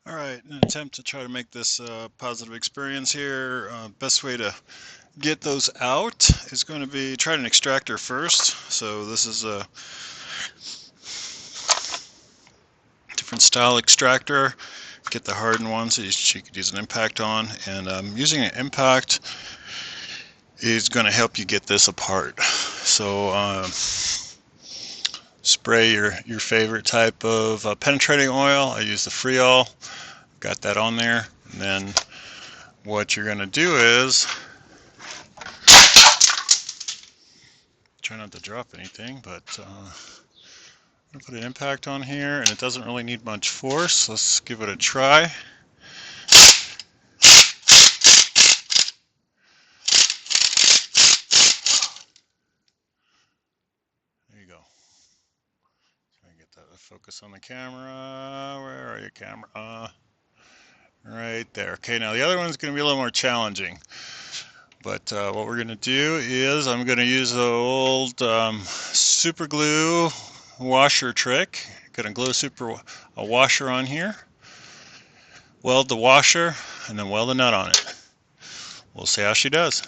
Alright, in an attempt to try to make this positive experience here, best way to get those out is going to be try an extractor first. So this is a different style extractor. Get the hardened ones that you could use an impact on, and using an impact is going to help you get this apart. So spray your favorite type of penetrating oil. I use the Freol. Got that on there, and then what you're going to do is try not to drop anything, but I'm going to put an impact on here, and it doesn't really need much force. Let's give it a try. There you go. Try and get that to focus on the camera. Where are you, camera? Right there. Okay, now the other one's going to be a little more challenging. But what we're going to do is I'm going to use the old super glue washer trick. Going to glue a washer on here, weld the washer, and then weld a nut on it. We'll see how she does.